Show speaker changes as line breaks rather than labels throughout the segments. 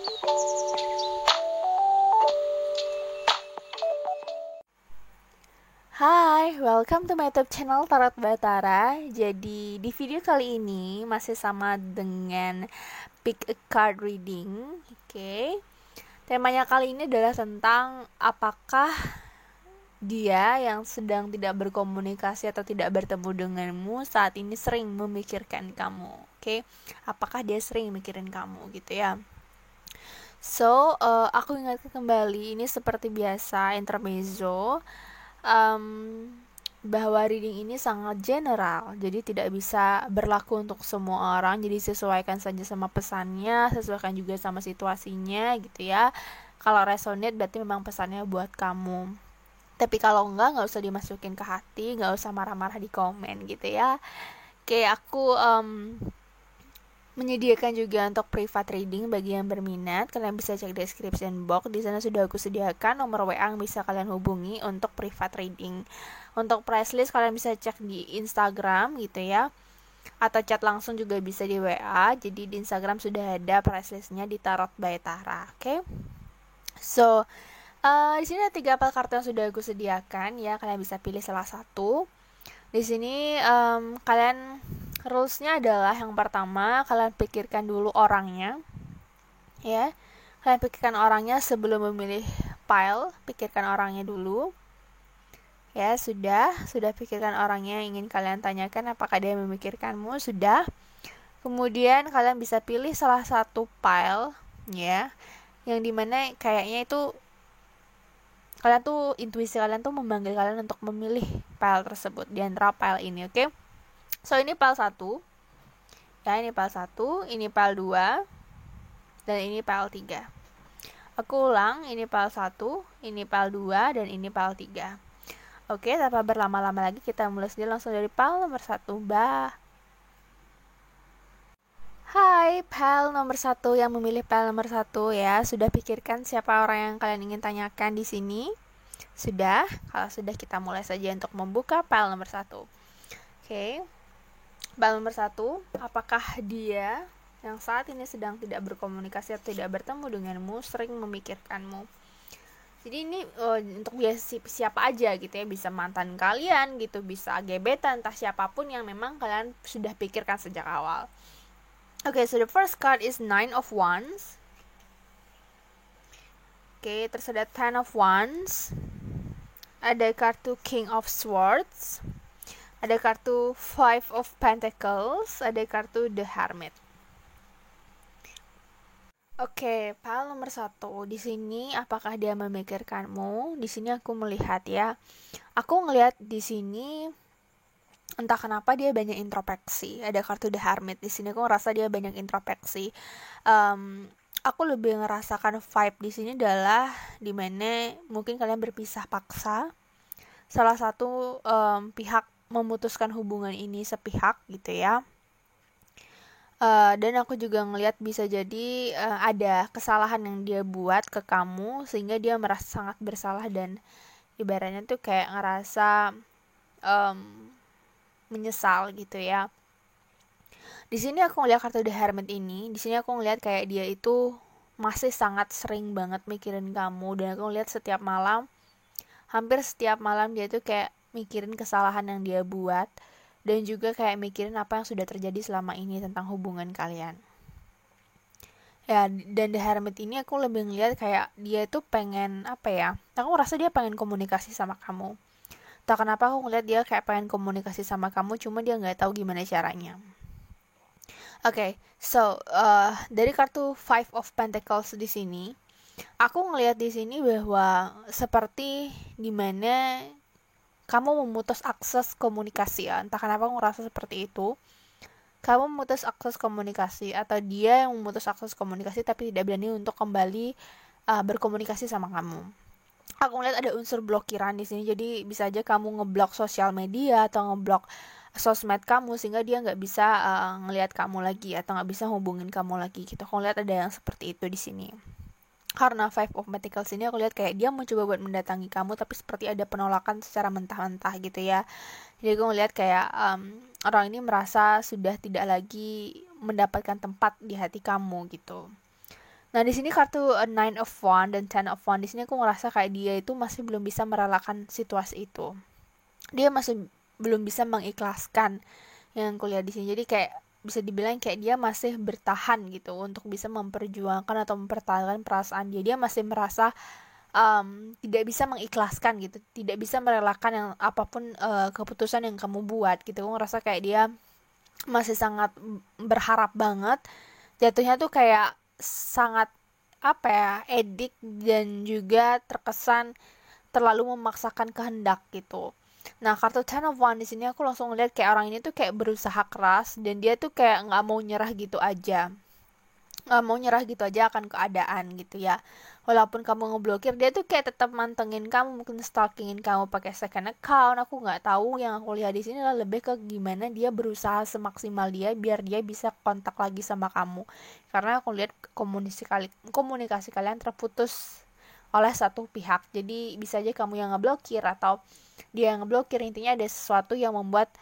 Hai, welcome to my YouTube channel Tarot Batara. Jadi di video kali ini masih sama dengan pick a card reading. Oke. Temanya kali ini adalah tentang apakah dia yang sedang tidak berkomunikasi atau tidak bertemu denganmu saat ini sering memikirkan kamu. Oke. Apakah dia sering mikirin kamu gitu ya. So, aku ingatkan kembali ini seperti biasa intermezzo. Bahwa reading ini sangat general, jadi tidak bisa berlaku untuk semua orang, jadi sesuaikan saja sama pesannya, sesuaikan juga sama situasinya gitu ya. Kalau resonate berarti memang pesannya buat kamu, tapi kalau nggak usah dimasukin ke hati, nggak usah marah-marah di komen gitu ya. Oke, aku menyediakan juga untuk private reading bagi yang berminat. Kalian bisa cek description box. Di sana sudah aku sediakan nomor WA yang bisa kalian hubungi untuk private reading. Untuk price list kalian bisa cek di Instagram gitu ya. Atau chat langsung juga bisa di WA. Jadi di Instagram sudah ada price listnya di Tarot by Tara. Oke. So, di sini ada 3 apel kartu yang sudah aku sediakan ya. Kalian bisa pilih salah satu. Di sini kalian rulesnya adalah yang pertama kalian pikirkan dulu orangnya ya. Kalian pikirkan orangnya sebelum memilih pile, pikirkan orangnya dulu. Ya, sudah pikirkan orangnya yang ingin kalian tanyakan, apakah dia memikirkanmu? Sudah. Kemudian kalian bisa pilih salah satu pile ya, yang dimana kayaknya itu kalian tuh intuisi kalian tuh memanggil kalian untuk memilih pile tersebut di antara pile ini, oke? So ini pile 1. Ya, ini pile 1, ini pile 2, dan ini pile 3. Aku ulang, ini pile 1, ini pile 2, dan ini pile 3. Oke, tanpa berlama-lama lagi kita mulai saja langsung dari pile nomor 1. Hai, pile nomor 1 yang memilih pile nomor 1 ya. Sudah pikirkan siapa orang yang kalian ingin tanyakan di sini? Sudah? Kalau sudah, kita mulai saja untuk membuka pile nomor 1. Oke. Pile nomor 1, apakah dia yang saat ini sedang tidak berkomunikasi atau tidak bertemu denganmu, sering memikirkanmu? Jadi ini untuk siapa aja gitu ya, bisa mantan kalian gitu, bisa gebetan, entah siapapun yang memang kalian sudah pikirkan sejak awal. Okay, so the first card is 9 of Wands. Okay, terus ada 10 of Wands. Ada kartu King of Swords. Ada kartu 5 of Pentacles. Ada kartu The Hermit. Oke, pile nomor 1. Di sini apakah dia memikirkanmu? Di sini aku melihat ya. Aku ngelihat di sini entah kenapa dia banyak introspeksi. Ada kartu The Hermit di sini, aku ngerasa dia banyak introspeksi. Aku lebih ngerasakan vibe di sini adalah dimana mungkin kalian berpisah paksa. Salah satu pihak memutuskan hubungan ini sepihak gitu ya. Dan aku juga ngelihat bisa jadi ada kesalahan yang dia buat ke kamu sehingga dia merasa sangat bersalah dan ibaratnya tuh kayak ngerasa menyesal gitu ya. Di sini aku ngeliat kartu The Hermit ini, di sini aku ngeliat kayak dia itu masih sangat sering banget mikirin kamu, dan aku ngeliat setiap malam, hampir setiap malam dia tuh kayak mikirin kesalahan yang dia buat, dan juga kayak mikirin apa yang sudah terjadi selama ini tentang hubungan kalian. Ya, dan The Hermit ini aku lebih ngeliat kayak dia itu pengen apa ya? Aku ngerasa dia pengen komunikasi sama kamu. Tak kenapa aku ngeliat dia kayak pengen komunikasi sama kamu, cuma dia nggak tahu gimana caranya. Oke, so dari kartu 5 of Pentacles di sini, aku ngelihat di sini bahwa seperti dimana kamu memutus akses komunikasi ya. Entah kenapa aku ngerasa seperti itu. Kamu memutus akses komunikasi atau dia yang memutus akses komunikasi tapi tidak berani untuk kembali berkomunikasi sama kamu. Aku ngeliat ada unsur blokiran di sini, jadi bisa aja kamu ngeblok sosial media atau ngeblok sosmed kamu sehingga dia nggak bisa ngelihat kamu lagi atau nggak bisa hubungin kamu lagi gitu. Aku lihat ada yang seperti itu di sini. Karena 5 of Pentacles ini aku lihat kayak dia mencoba buat mendatangi kamu tapi seperti ada penolakan secara mentah-mentah gitu ya. Jadi aku ngeliat kayak orang ini merasa sudah tidak lagi mendapatkan tempat di hati kamu gitu. Nah, di sini kartu Nine of Wands dan Ten of Wands, di sini aku ngerasa kayak dia itu masih belum bisa merelakan situasi itu. Dia masih belum bisa mengikhlaskan yang kuliah di sini. Jadi kayak bisa dibilang kayak dia masih bertahan gitu untuk bisa memperjuangkan atau mempertahankan perasaan dia. Dia masih merasa tidak bisa mengikhlaskan gitu, tidak bisa merelakan yang apapun keputusan yang kamu buat gitu. Aku ngerasa kayak dia masih sangat berharap banget. Jatuhnya tuh kayak sangat apa ya, edik dan juga terkesan terlalu memaksakan kehendak gitu. Nah, kartu Ten of Wands di sini aku langsung ngeliat kayak orang ini tuh kayak berusaha keras dan dia tuh kayak nggak mau nyerah gitu aja. Nggak mau nyerah gitu aja akan keadaan gitu ya. Walaupun kamu ngeblokir, dia tuh kayak tetap mantengin kamu, mungkin stalkingin kamu pakai second account. Aku nggak tahu, yang aku lihat di sini adalah lebih ke gimana dia berusaha semaksimal dia biar dia bisa kontak lagi sama kamu. Karena aku lihat komunikasi kalian terputus oleh satu pihak. Jadi bisa aja kamu yang ngeblokir atau dia yang ngeblokir. Intinya ada sesuatu yang membuat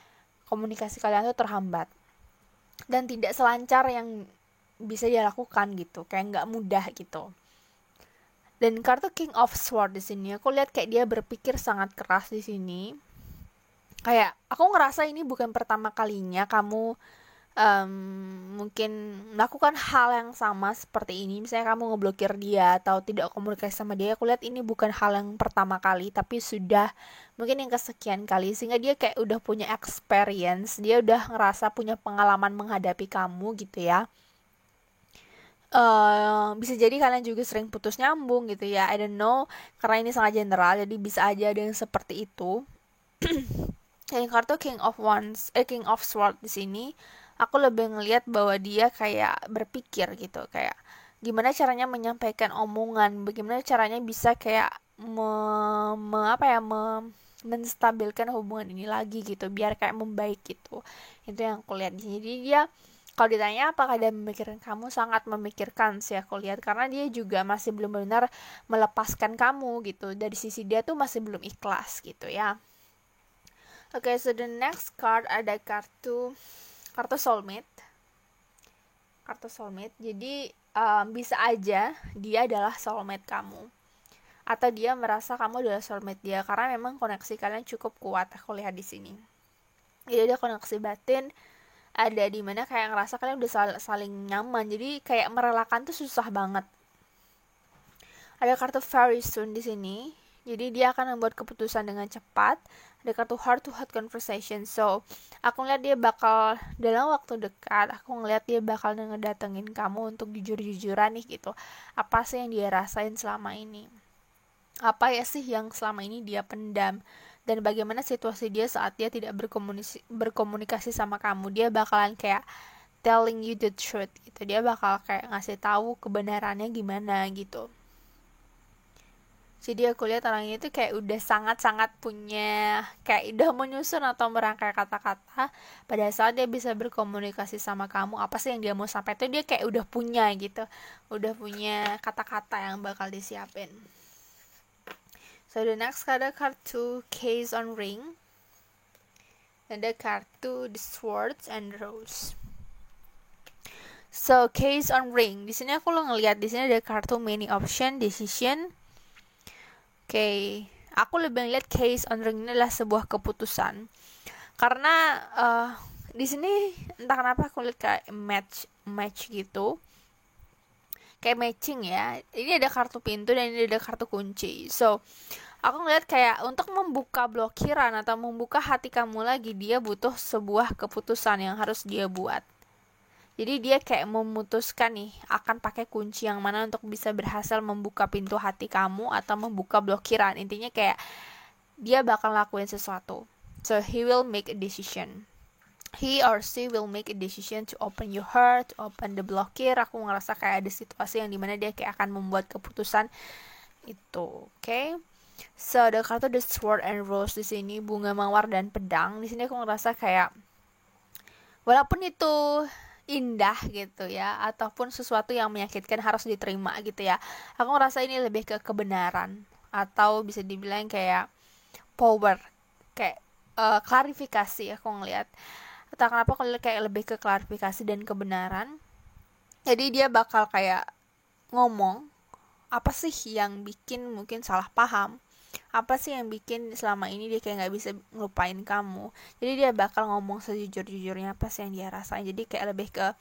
komunikasi kalian tuh terhambat dan tidak selancar yang bisa dia lakukan gitu, kayak nggak mudah gitu. Dan kartu King of Swords di sini aku lihat kayak dia berpikir sangat keras di sini. Kayak aku ngerasa ini bukan pertama kalinya kamu mungkin melakukan hal yang sama seperti ini. Misalnya kamu ngeblokir dia atau tidak komunikasi sama dia. Aku lihat ini bukan hal yang pertama kali, tapi sudah mungkin yang kesekian kali. Sehingga dia kayak udah punya experience, dia udah ngerasa punya pengalaman menghadapi kamu gitu ya. Bisa jadi kalian juga sering putus nyambung gitu ya, I don't know, karena ini sangat general, jadi bisa aja ada yang seperti itu. Yang kartu King of Swords di sini, aku lebih ngelihat bahwa dia kayak berpikir gitu, kayak gimana caranya menyampaikan omongan, bagaimana caranya bisa kayak menstabilkan hubungan ini lagi gitu, biar kayak membaik gitu. Itu yang aku lihat di sini. Jadi dia, kalau ditanya apakah dia memikirkan kamu, sangat memikirkan sih aku lihat, karena dia juga masih belum benar melepaskan kamu gitu. Dari sisi dia tuh masih belum ikhlas gitu ya. Oke, so the next card ada kartu soulmate. Kartu soulmate. Jadi bisa aja dia adalah soulmate kamu, atau dia merasa kamu adalah soulmate dia, karena memang koneksi kalian cukup kuat aku lihat di sini. Jadi ada koneksi batin, ada di mana kayak ngerasa kalian udah saling nyaman, jadi kayak merelakan tuh susah banget. Ada kartu very soon di sini, jadi dia akan membuat keputusan dengan cepat. Ada kartu heart to heart conversation, so aku ngeliat dia bakal dalam waktu dekat, aku ngeliat dia bakal ngedatengin kamu untuk jujur-jujuran nih gitu. Apa sih yang dia rasain selama ini, apa ya sih yang selama ini dia pendam, dan bagaimana situasi dia saat dia tidak berkomunikasi sama kamu. Dia bakalan kayak telling you the truth gitu, dia bakal kayak ngasih tahu kebenarannya gimana gitu. Jadi aku lihat orang ini tuh kayak udah sangat-sangat punya, kayak udah menyusun atau merangkai kata-kata pada saat dia bisa berkomunikasi sama kamu. Apa sih yang dia mau sampaikan, dia kayak udah punya gitu, udah punya kata-kata yang bakal disiapin. So the next ada kartu Case on Ring, ada kartu The Swords and Rose. So Case on Ring, di sini aku lo ngelihat di sini ada kartu Many Option, Decision. Oke, aku lebih ngeliat Case on Ring ini adalah sebuah keputusan, karena di sini entah kenapa aku lihat kayak match gitu, kayak matching ya. Ini ada kartu pintu dan ini ada kartu kunci. So aku ngeliat kayak untuk membuka blokiran atau membuka hati kamu lagi, dia butuh sebuah keputusan yang harus dia buat. Jadi dia kayak memutuskan nih akan pakai kunci yang mana untuk bisa berhasil membuka pintu hati kamu atau membuka blokiran. Intinya kayak dia bakal lakuin sesuatu. So he will make a decision. He or she will make a decision to open your heart, to open the blokir. Aku ngerasa kayak ada situasi yang dimana dia kayak akan membuat keputusan itu. Okay? So ada kartu The Sword and Rose di sini, bunga mawar dan pedang. Di sini aku ngerasa kayak walaupun itu indah gitu ya, ataupun sesuatu yang menyakitkan harus diterima gitu ya, aku ngerasa ini lebih ke kebenaran, atau bisa dibilang kayak power, kayak klarifikasi. Aku ngelihat entah kenapa aku kayak lebih ke klarifikasi dan kebenaran. Jadi dia bakal kayak ngomong apa sih yang bikin mungkin salah paham, apa sih yang bikin selama ini dia kayak nggak bisa ngelupain kamu. Jadi dia bakal ngomong sejujur-jujurnya apa sih yang dia rasain. Jadi kayak lebih ke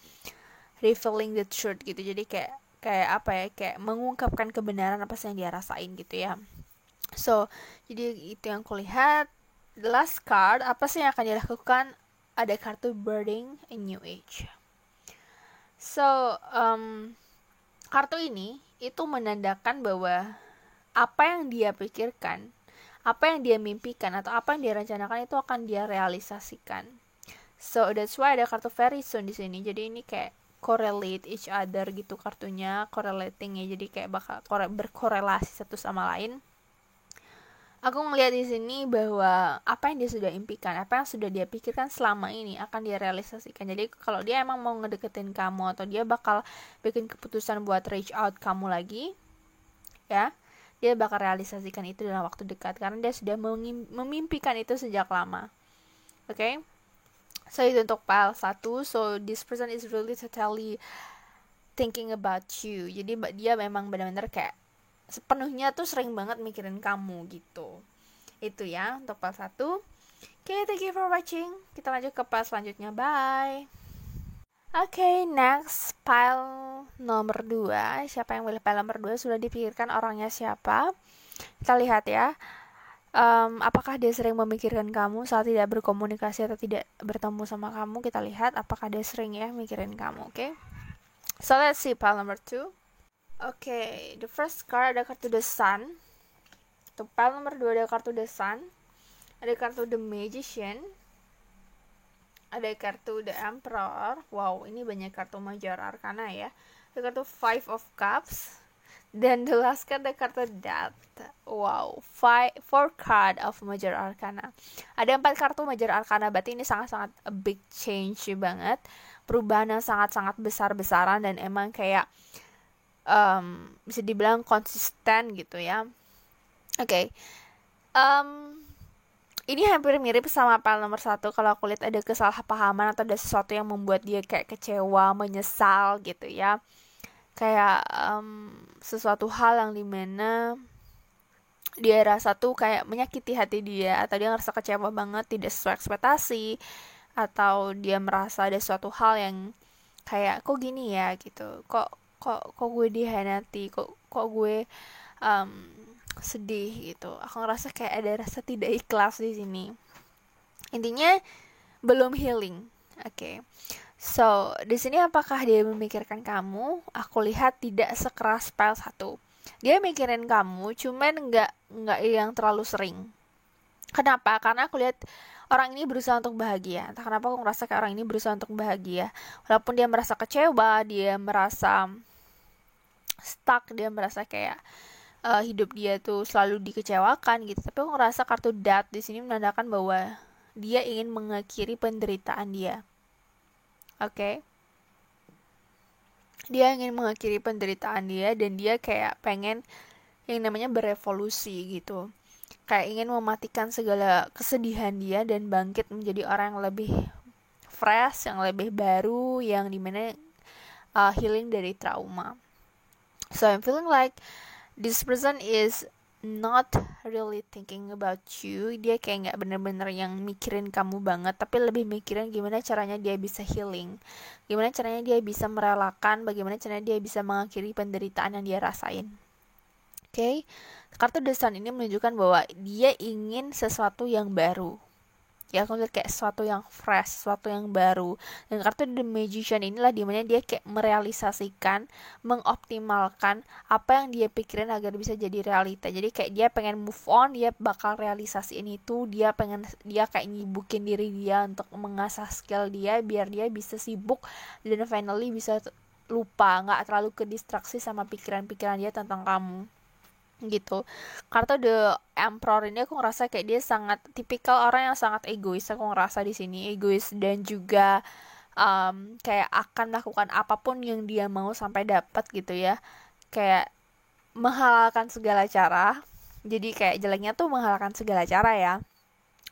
revealing the truth gitu. Jadi kayak apa ya, kayak mengungkapkan kebenaran apa sih yang dia rasain gitu ya. So jadi itu yang kulihat. The last card, apa sih yang akan dilakukan? Ada kartu Birthing a New Age. So kartu ini itu menandakan bahwa apa yang dia pikirkan, apa yang dia mimpikan, atau apa yang dia rencanakan itu akan dia realisasikan. So that's why ada kartu very soon di sini. Jadi ini kayak correlate each other gitu kartunya, correlating ya. Jadi kayak bakal berkorelasi satu sama lain. Aku ngelihat di sini bahwa apa yang dia sudah impikan, apa yang sudah dia pikirkan selama ini akan dia realisasikan. Jadi kalau dia emang mau ngedeketin kamu atau dia bakal bikin keputusan buat reach out kamu lagi, ya, dia bakal realisasikan itu dalam waktu dekat karena dia sudah memimpikan itu sejak lama. Oke? So itu untuk pile 1. So this person is really totally thinking about you. Jadi dia memang benar-benar kayak sepenuhnya tuh sering banget mikirin kamu gitu. Itu ya untuk pile 1. Okay, thank you for watching. Kita lanjut ke pile selanjutnya. Bye. Okay, next pile nomor 2. Siapa yang pilih pile nomor 2? Sudah dipikirkan orangnya siapa? Kita lihat ya. Apakah dia sering memikirkan kamu saat tidak berkomunikasi atau tidak bertemu sama kamu? Kita lihat apakah dia sering ya mikirin kamu. Okay. So let's see pile number 2. Okay, the first card ada kartu The Sun. Untuk pile nomor 2 ada kartu The Sun. Ada kartu The Magician. Ada kartu The Emperor. Wow, ini banyak kartu Major Arcana ya. Ada kartu Five of Cups. Dan the last card ada kartu Death. Wow, 4 card of Major Arcana. Ada 4 kartu Major Arcana, berarti ini sangat-sangat a big change banget. Perubahan yang sangat-sangat besar-besaran dan emang kayak bisa dibilang konsisten gitu ya. Oke. Ini hampir mirip sama pile nomor 1. Kalau aku lihat ada kesalahpahaman atau ada sesuatu yang membuat dia kayak kecewa, menyesal gitu ya. Kayak sesuatu hal yang dimana dia rasa tuh kayak menyakiti hati dia, atau dia ngerasa kecewa banget, tidak sesuai ekspektasi, atau dia merasa ada suatu hal yang kayak kok gini ya gitu, kok gue dihianati, kok gue sedih gitu. Aku ngerasa kayak ada rasa tidak ikhlas di sini. Intinya belum healing. Oke. So, di sini apakah dia memikirkan kamu? Aku lihat tidak sekeras pile 1. Dia mikirin kamu, cuman nggak yang terlalu sering. Kenapa? Karena aku lihat orang ini berusaha untuk bahagia. Entah kenapa aku ngerasa kayak orang ini berusaha untuk bahagia. Walaupun dia merasa kecewa, dia merasa stuck, dia merasa kayak hidup dia tuh selalu dikecewakan gitu. Tapi aku ngerasa kartu Death di sini menandakan bahwa dia ingin mengakhiri penderitaan dia. Oke. Dia ingin mengakhiri penderitaan dia dan dia kayak pengen yang namanya berevolusi gitu. Kayak ingin mematikan segala kesedihan dia dan bangkit menjadi orang yang lebih fresh, yang lebih baru, yang dimana healing dari trauma. So I'm feeling like this person is not really thinking about you. Dia kayak nggak bener-bener yang mikirin kamu banget, tapi lebih mikirin gimana caranya dia bisa healing, gimana caranya dia bisa merelakan, bagaimana caranya dia bisa mengakhiri penderitaan yang dia rasain. Oke. Kartu The Sun ini menunjukkan bahwa dia ingin sesuatu yang baru. Ya, aku lihat kayak sesuatu yang fresh, sesuatu yang baru. Dan kartu The Magician inilah dimana dia kayak merealisasikan, mengoptimalkan apa yang dia pikirin agar bisa jadi realita. Jadi kayak dia pengen move on, dia bakal realisasiin itu, dia kayak nyibukin diri dia untuk mengasah skill dia biar dia bisa sibuk dan finally bisa lupa, nggak terlalu kedistraksi sama pikiran-pikiran dia tentang kamu. Gitu. Kartu The Emperor ini aku ngerasa kayak dia sangat tipikal orang yang sangat egois. Aku ngerasa di sini egois dan juga kayak akan melakukan apapun yang dia mau sampai dapat gitu ya. Kayak menghalalkan segala cara. Jadi kayak jeleknya tuh menghalalkan segala cara ya.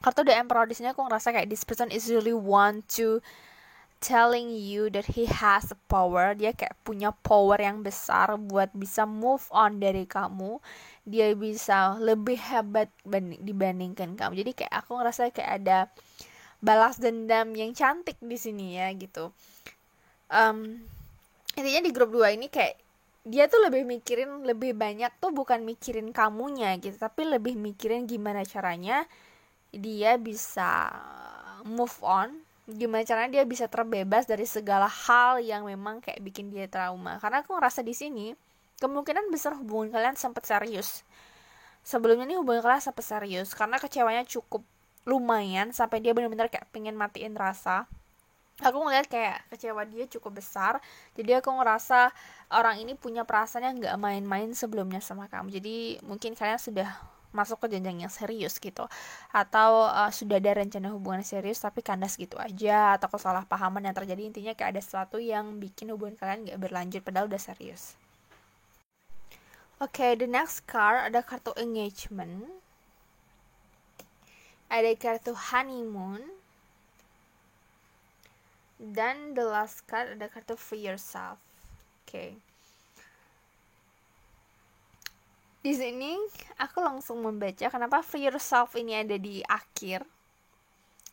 Kartu The Emperor di sini aku ngerasa kayak this person is really want to telling you that he has a power. Dia kayak punya power yang besar buat bisa move on dari kamu. Dia bisa lebih hebat dibandingkan kamu. Jadi kayak aku ngerasa kayak ada balas dendam yang cantik di sini ya gitu. Intinya di grup 2 ini kayak dia tuh lebih banyak tuh bukan mikirin kamunya gitu, tapi lebih mikirin gimana caranya dia bisa move on, gimana caranya dia bisa terbebas dari segala hal yang memang kayak bikin dia trauma. Karena aku ngerasa di sini kemungkinan besar hubungan kalian sempat serius. Sebelumnya nih hubungan kalian sempat serius karena kecewanya cukup lumayan sampai dia benar-benar kayak pengen matiin rasa. Aku ngeliat kayak kecewa dia cukup besar, jadi aku ngerasa orang ini punya perasaan yang gak main-main sebelumnya sama kamu. Jadi mungkin kalian sudah masuk ke jenjang yang serius gitu, atau sudah ada rencana hubungan serius tapi kandas gitu aja, atau kesalahpahaman yang terjadi. Intinya kayak ada sesuatu yang bikin hubungan kalian gak berlanjut padahal udah serius. Oke, the next card ada kartu engagement, ada kartu honeymoon, dan the last card ada kartu free yourself. Oke. Di sini aku langsung membaca kenapa free yourself ini ada di akhir.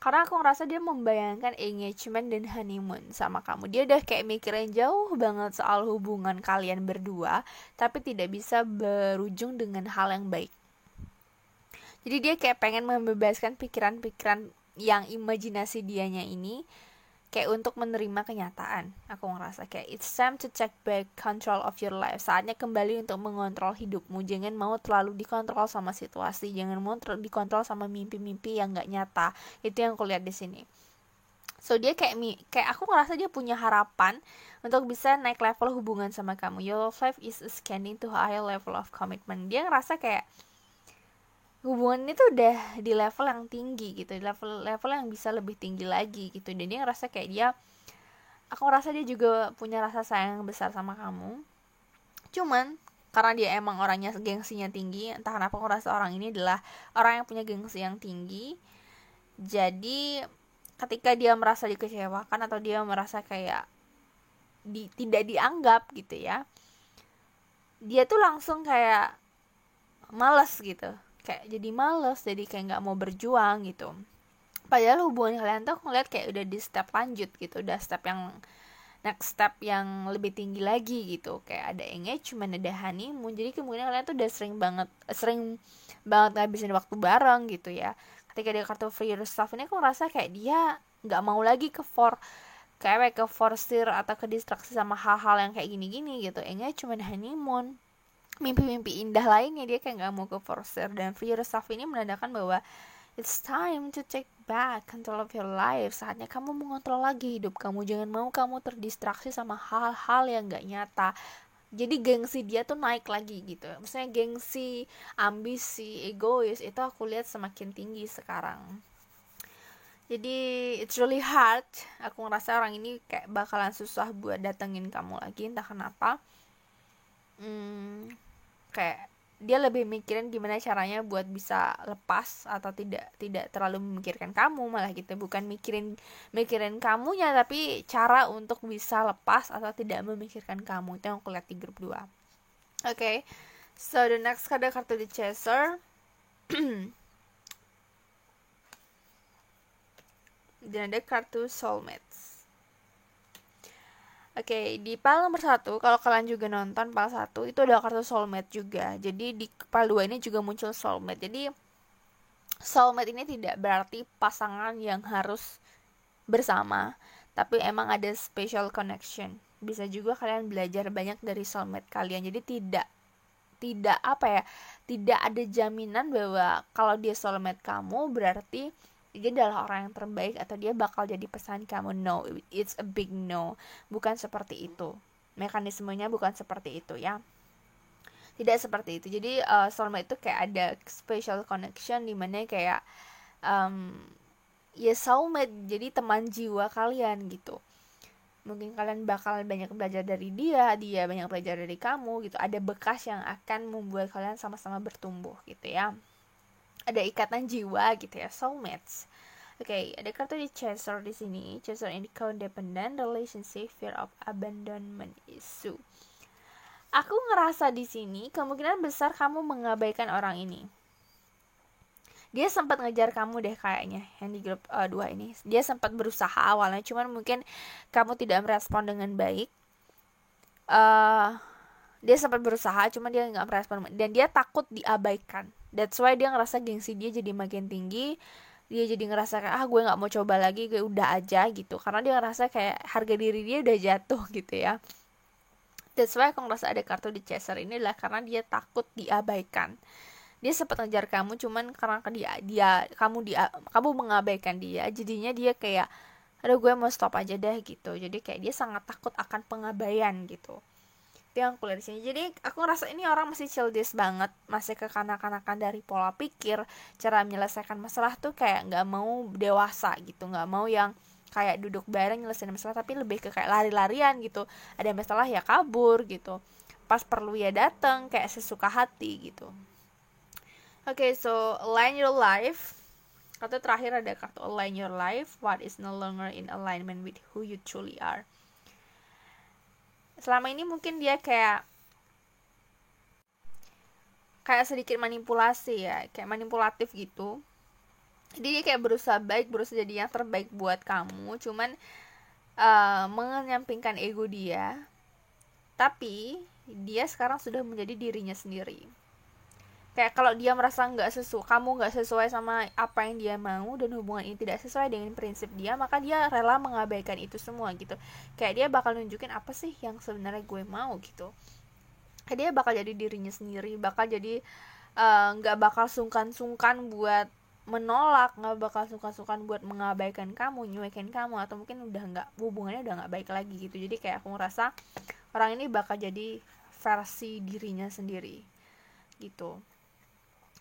Karena aku ngerasa dia membayangkan engagement dan honeymoon sama kamu. Dia udah kayak mikirin jauh banget soal hubungan kalian berdua, tapi tidak bisa berujung dengan hal yang baik. Jadi dia kayak pengen membebaskan pikiran-pikiran yang imajinasi dianya ini kayak untuk menerima kenyataan. Aku ngerasa kayak it's time to take back control of your life. Saatnya kembali untuk mengontrol hidupmu. Jangan mau terlalu dikontrol sama situasi, jangan mau dikontrol sama mimpi-mimpi yang gak nyata. Itu yang aku lihat di sini. So dia kayak aku ngerasa dia punya harapan untuk bisa naik level hubungan sama kamu. Your life is scanning to higher level of commitment. Dia ngerasa kayak hubungan itu udah di level yang tinggi gitu, level yang bisa lebih tinggi lagi gitu. Dan dia ngerasa kayak aku ngerasa dia juga punya rasa sayang besar sama kamu. Cuman karena dia emang orangnya gengsinya tinggi, entah kenapa aku ngerasa orang ini adalah orang yang punya gengsi yang tinggi. Jadi ketika dia merasa dikecewakan atau dia merasa kayak tidak dianggap gitu ya, dia tuh langsung kayak males gitu, kayak jadi males, jadi kayak nggak mau berjuang gitu. Padahal hubungan kalian tuh aku ngeliat kayak udah di step lanjut gitu, udah step yang next step yang lebih tinggi lagi gitu, kayak ada engagement, ada honeymoon. Jadi kemungkinan kalian tuh udah sering banget ngabisin waktu bareng gitu ya. Ketika dia kartu free yourself ini aku ngerasa kayak dia nggak mau lagi ke forsir atau ke distraksi sama hal-hal yang kayak gini-gini gitu. Engagement, honeymoon, mimpi-mimpi indah lainnya dia kayak nggak mau ke forsir. Dan free yourself ini menandakan bahwa it's time to take back control of your life. Saatnya kamu mengontrol lagi hidup kamu. Jangan mau kamu terdistraksi sama hal-hal yang gak nyata. Jadi gengsi dia tuh naik lagi gitu. Maksudnya gengsi, ambisi, egois itu aku lihat semakin tinggi sekarang. Jadi it's really hard. Aku ngerasa orang ini kayak bakalan susah buat datengin kamu lagi, entah kenapa. Kayak dia lebih mikirin gimana caranya buat bisa lepas atau tidak terlalu memikirkan kamu, malah gitu. Bukan mikirin kamunya, tapi cara untuk bisa lepas atau tidak memikirkan kamu. Itu yang aku lihat di grup 2. Okay, so the next card, kartu The Chaser. Dan ada kartu Soulmates. Oke, di pile nomor 1, kalau kalian juga nonton pile 1, itu ada kartu soulmate juga. Jadi di pile 2 ini juga muncul soulmate. Jadi soulmate ini tidak berarti pasangan yang harus bersama, tapi emang ada special connection. Bisa juga kalian belajar banyak dari soulmate kalian. Jadi tidak ada jaminan bahwa kalau dia soulmate kamu berarti dia adalah orang yang terbaik atau dia bakal jadi pesan kamu. No, it's a big no. Bukan seperti itu. Mekanismenya bukan seperti itu ya. Tidak seperti itu. Jadi soulmate itu kayak ada special connection dimana kayak ya soulmate, jadi teman jiwa kalian gitu. Mungkin kalian bakal banyak belajar dari dia banyak belajar dari kamu gitu. Ada bekas yang akan membuat kalian sama-sama bertumbuh gitu ya. Ada ikatan jiwa gitu ya, soulmates. Oke, ada kartu di Chaser di sini. Chaser ini codependent relationship, fear of abandonment issue. Aku ngerasa di sini kemungkinan besar kamu mengabaikan orang ini. Dia sempat ngejar kamu deh kayaknya, yang di grup 2 ini. Dia sempat berusaha awalnya, cuman mungkin kamu tidak merespon dengan baik. Dia sempat berusaha, cuman dia nggak merespon dan dia takut diabaikan. That's why dia ngerasa gengsi dia jadi makin tinggi. Dia jadi ngerasa kayak gue nggak mau coba lagi, gue udah aja gitu, karena dia ngerasa kayak harga diri dia udah jatuh gitu ya. That's why aku ngerasa ada kartu di Chaser ini adalah karena dia takut diabaikan. Dia sempat ngejar kamu, cuman karena kamu mengabaikan dia, jadinya dia kayak aduh gue mau stop aja deh gitu. Jadi kayak dia sangat takut akan pengabaian gitu. Itu yang aku lihat di sini. Jadi aku ngerasa ini orang masih childish banget, masih kekanak-kanakan dari pola pikir, cara menyelesaikan masalah tuh kayak nggak mau dewasa gitu, nggak mau yang kayak duduk bareng nyelesain masalah, tapi lebih ke kayak lari-larian gitu. Ada masalah ya kabur gitu, pas perlu ya datang kayak sesuka hati gitu. Oke, so align your life. Kartu terakhir ada kartu align your life. What is no longer in alignment with who you truly are. Selama ini mungkin dia kayak sedikit manipulasi ya, kayak manipulatif gitu. Jadi dia kayak berusaha jadi yang terbaik buat kamu, cuman menyampingkan ego dia. Tapi dia sekarang sudah menjadi dirinya sendiri. Kayak kalau dia merasa kamu nggak sesuai sama apa yang dia mau, dan hubungan ini tidak sesuai dengan prinsip dia, maka dia rela mengabaikan itu semua gitu. Kayak dia bakal nunjukin apa sih yang sebenarnya gue mau gitu. Kayak dia bakal jadi dirinya sendiri, bakal jadi nggak bakal sungkan-sungkan buat menolak, nggak bakal sungkan-sungkan buat mengabaikan kamu, nyuekin kamu, atau mungkin hubungannya udah nggak baik lagi gitu. Jadi kayak aku ngerasa orang ini bakal jadi versi dirinya sendiri gitu.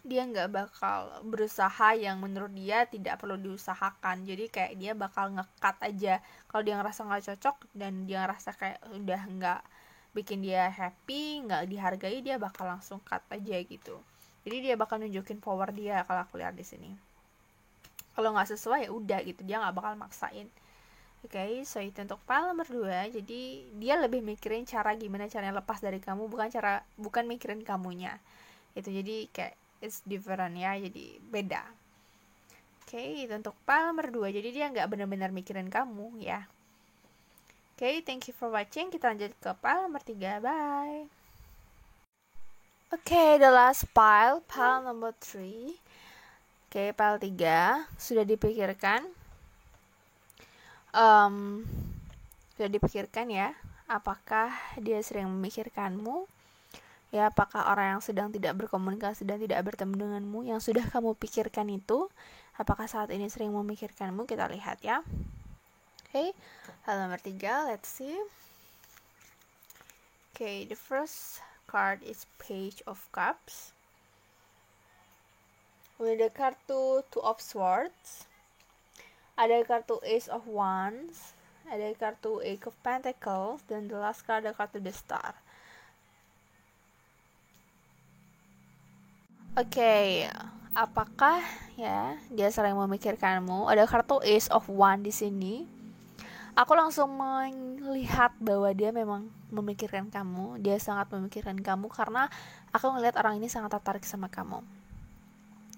Dia nggak bakal berusaha yang menurut dia tidak perlu diusahakan. Jadi kayak dia bakal nge-cut aja kalau dia ngerasa nggak cocok dan dia ngerasa kayak udah nggak bikin dia happy, nggak dihargai, dia bakal langsung cut aja gitu. Jadi dia bakal nunjukin power dia kalau aku lihat di sini. Kalau nggak sesuai ya udah gitu, dia nggak bakal maksain. Oke, so itu untuk pile nomor 2. Jadi dia lebih mikirin gimana caranya lepas dari kamu, bukan mikirin kamunya. Itu jadi kayak it's different ya, jadi beda. Oke, itu untuk pile nomor 2. Jadi dia nggak benar-benar mikirin kamu ya. Oke, thank you for watching. Kita lanjut ke pile nomor 3. Bye. Oke, the last pile nomor 3. Oke, pile 3 sudah dipikirkan. Sudah dipikirkan ya, apakah dia sering memikirkanmu? Ya, apakah orang yang sedang tidak berkomunikasi dan tidak bertemu denganmu yang sudah kamu pikirkan itu, apakah saat ini sering memikirkanmu? Kita lihat ya. Oke, hal nomor 3, let's see. Oke, the first card is Page of Cups. Ada kartu Two of Swords. Ada kartu Ace of Wands. Ada kartu Eight of Pentacles. Dan the last card ada kartu The Star. Oke, apakah ya dia sering memikirkanmu? Ada kartu Ace of Wands di sini. Aku langsung melihat bahwa dia memang memikirkan kamu. Dia sangat memikirkan kamu karena aku ngelihat orang ini sangat tertarik sama kamu.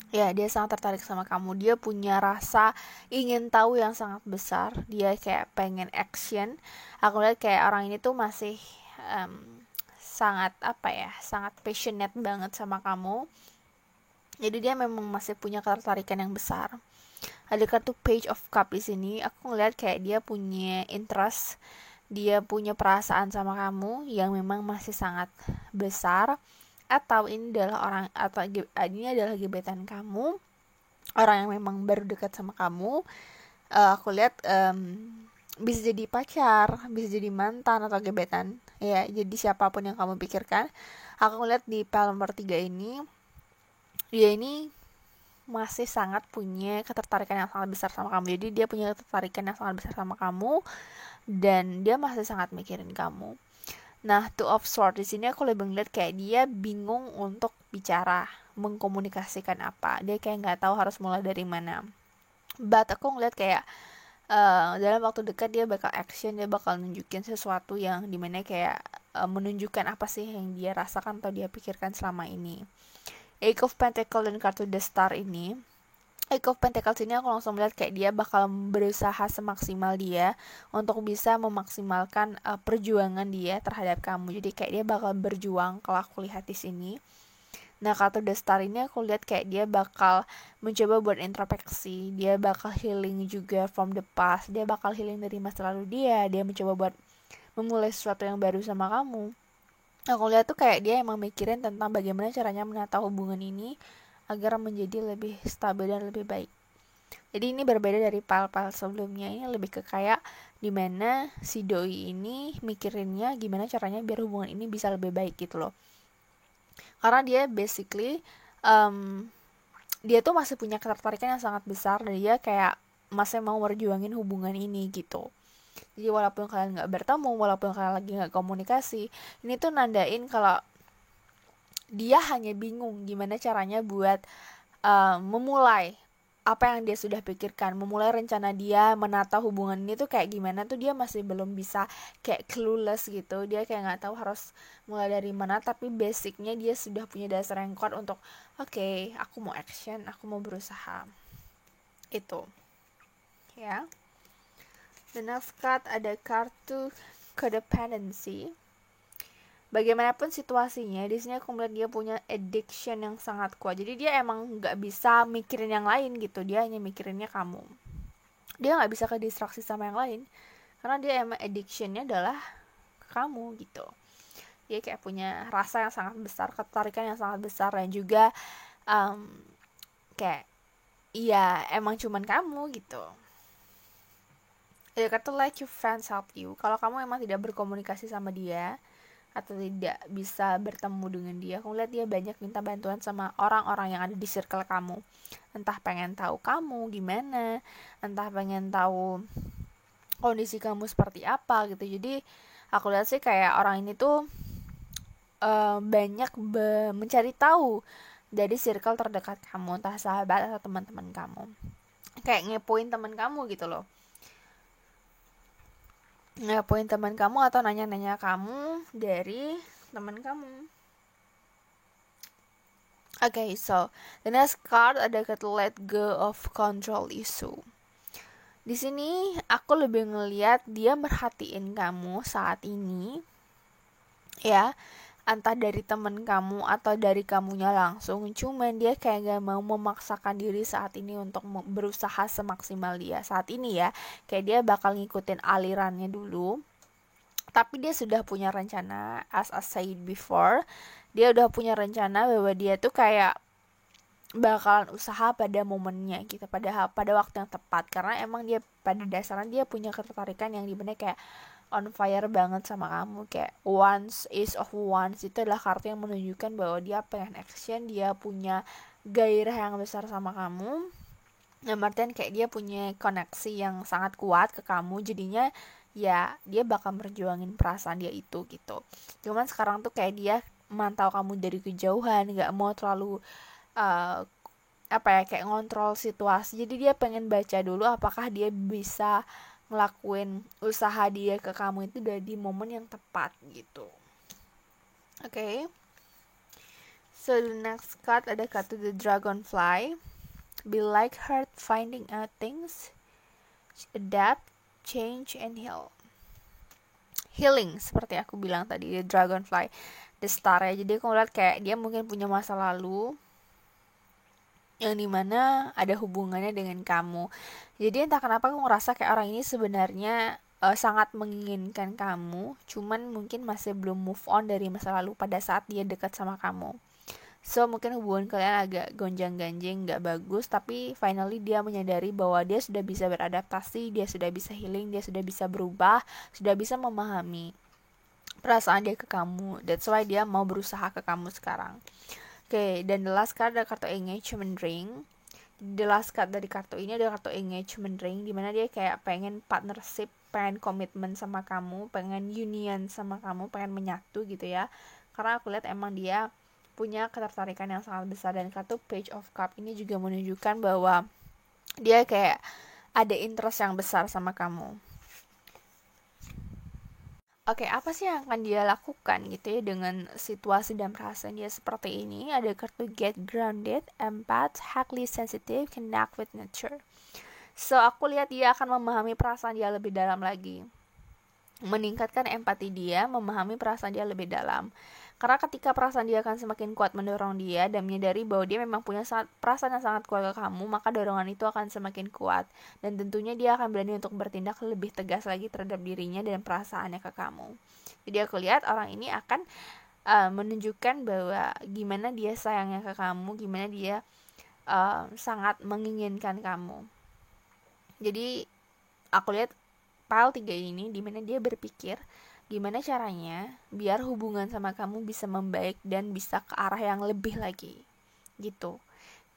Ya, dia sangat tertarik sama kamu. Dia punya rasa ingin tahu yang sangat besar. Dia kayak pengen action. Aku lihat kayak orang ini tuh masih sangat passionate banget sama kamu. Jadi dia memang masih punya ketertarikan yang besar. Ada kartu Page of Cup di sini. Aku ngeliat kayak dia punya interest, dia punya perasaan sama kamu yang memang masih sangat besar. Atau ini adalah gebetan kamu, orang yang memang baru dekat sama kamu. Aku lihat bisa jadi pacar, bisa jadi mantan atau gebetan. Ya, jadi siapapun yang kamu pikirkan. Aku ngeliat di pile nomor 3 ini, dia ini masih sangat punya ketertarikan yang sangat besar sama kamu. Jadi dia punya ketertarikan yang sangat besar sama kamu dan dia masih sangat mikirin kamu. Nah, Two of Swords di sini aku lebih ngeliat kayak dia bingung untuk bicara, mengkomunikasikan apa. Dia kayak nggak tahu harus mulai dari mana. but aku ngeliat kayak dalam waktu dekat dia bakal action, dia bakal nunjukin sesuatu yang dimana kayak menunjukkan apa sih yang dia rasakan atau dia pikirkan selama ini. Eight of Pentacles dan kartu The Star ini, Eight of Pentacles ini aku langsung melihat kayak dia bakal berusaha semaksimal dia untuk bisa memaksimalkan perjuangan dia terhadap kamu. Jadi kayak dia bakal berjuang kalau aku lihat di sini. Nah, kartu The Star ini aku lihat kayak dia bakal mencoba buat introspeksi, dia bakal healing juga from the past, dia bakal healing dari masa lalu dia mencoba buat memulai sesuatu yang baru sama kamu. Aku lihat tuh kayak dia emang mikirin tentang bagaimana caranya menata hubungan ini agar menjadi lebih stabil dan lebih baik. Jadi ini berbeda dari pile-pile sebelumnya, ini lebih ke kayak dimana si doi ini mikirinnya gimana caranya biar hubungan ini bisa lebih baik gitu loh. Karena dia basically dia tuh masih punya ketertarikan yang sangat besar dan dia kayak masih mau merjuangin hubungan ini gitu. Jadi walaupun kalian nggak bertemu, walaupun kalian lagi nggak komunikasi, ini tuh nandain kalau dia hanya bingung gimana caranya buat memulai apa yang dia sudah pikirkan, memulai rencana dia menata hubungan ini tuh kayak gimana tuh dia masih belum bisa, kayak clueless gitu. Dia kayak nggak tahu harus mulai dari mana, tapi basicnya dia sudah punya dasar yang kuat untuk oke, aku mau action, aku mau berusaha itu ya. The next card ada kartu codependency. Bagaimanapun situasinya, di sini aku melihat dia punya addiction yang sangat kuat. Jadi dia emang nggak bisa mikirin yang lain gitu, dia hanya mikirinnya kamu. Dia nggak bisa ke distraksi sama yang lain karena dia emang addictionnya adalah kamu gitu. Dia kayak punya rasa yang sangat besar, ketertarikan yang sangat besar, dan juga kayak iya emang cuman kamu gitu. Dia kata let your friends help you. Kalau kamu emang tidak berkomunikasi sama dia atau tidak bisa bertemu dengan dia, aku lihat dia banyak minta bantuan sama orang-orang yang ada di circle kamu. Entah pengen tahu kamu gimana, entah pengen tahu kondisi kamu seperti apa gitu. Jadi aku lihat sih kayak orang ini tuh banyak mencari tahu dari circle terdekat kamu, entah sahabat atau teman-teman kamu. Kayak ngepoin teman kamu gitu loh. Ngepoin teman kamu atau nanya-nanya kamu dari teman kamu. Okay, so the next card ada kata let go of control issue. Di sini aku lebih ngelihat dia merhatiin kamu saat ini, ya, entah dari temen kamu atau dari kamunya langsung. Cuman dia kayak gak mau memaksakan diri saat ini untuk berusaha semaksimal dia saat ini ya. Kayak dia bakal ngikutin alirannya dulu. Tapi dia sudah punya rencana, as I said before, dia udah punya rencana bahwa dia tuh kayak bakalan usaha pada momennya gitu, pada waktu yang tepat, karena emang dia pada dasarnya dia punya ketertarikan yang dimana kayak on fire banget sama kamu. Kayak once is of once itu adalah kartu yang menunjukkan bahwa dia pengen action, dia punya gairah yang besar sama kamu. Nah, Martin kayak dia punya koneksi yang sangat kuat ke kamu, jadinya ya dia bakal merjuangin perasaan dia itu gitu. Cuman sekarang tuh kayak dia mantau kamu dari kejauhan, nggak mau terlalu kayak ngontrol situasi. Jadi dia pengen baca dulu apakah dia bisa ngelakuin usaha dia ke kamu itu udah di momen yang tepat gitu. Okay. So the next card ada kartu the dragonfly. Be like her finding out things, adapt, change, and heal. Healing seperti aku bilang tadi, the dragonfly, the star ya. Jadi aku ngeliat kayak dia mungkin punya masa lalu yang dimana ada hubungannya dengan kamu. Jadi entah kenapa aku ngerasa kayak orang ini sebenarnya sangat menginginkan kamu, cuman mungkin masih belum move on dari masa lalu pada saat dia dekat sama kamu. So mungkin hubungan kalian agak gonjang-ganjing, gak bagus, tapi finally dia menyadari bahwa dia sudah bisa beradaptasi, dia sudah bisa healing, dia sudah bisa berubah, sudah bisa memahami perasaan dia ke kamu. That's why dia mau berusaha ke kamu sekarang. Oke, dan the last card ada kartu engagement ring. The last card dari kartu ini ada kartu engagement ring, dimana dia kayak pengen partnership, pengen komitmen sama kamu, pengen union sama kamu, pengen menyatu gitu ya. Karena aku lihat emang dia punya ketertarikan yang sangat besar. Dan kartu page of cup ini juga menunjukkan bahwa dia kayak ada interest yang besar sama kamu. Oke, apa sih yang akan dia lakukan gitu ya dengan situasi dan perasaan dia seperti ini? Ada kartu get grounded, empath, highly sensitive, connect with nature. So, aku lihat dia akan memahami perasaan dia lebih dalam lagi. Meningkatkan empati dia, memahami perasaan dia lebih dalam. Karena ketika perasaan dia akan semakin kuat mendorong dia dan menyadari bahwa dia memang punya perasaan yang sangat kuat ke kamu, maka dorongan itu akan semakin kuat. Dan tentunya dia akan berani untuk bertindak lebih tegas lagi terhadap dirinya dan perasaannya ke kamu. Jadi aku lihat orang ini akan menunjukkan bahwa gimana dia sayangnya ke kamu, gimana dia sangat menginginkan kamu. Jadi aku lihat pile 3 ini dimana dia berpikir gimana caranya biar hubungan sama kamu bisa membaik dan bisa ke arah yang lebih lagi gitu.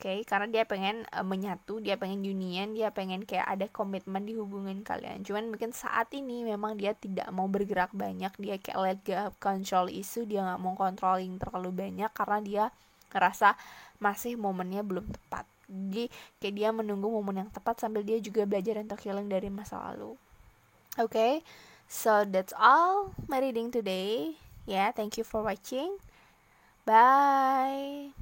Oke, karena dia pengen menyatu, dia pengen union, dia pengen kayak ada komitmen di hubungan kalian. Cuman mungkin saat ini memang dia tidak mau bergerak banyak, dia kayak let go of control issue, dia nggak mau controlling terlalu banyak karena dia ngerasa masih momennya belum tepat. Jadi kayak dia menunggu momen yang tepat sambil dia juga belajar untuk healing dari masa lalu. Okay, so that's all my reading today. Yeah, thank you for watching. Bye.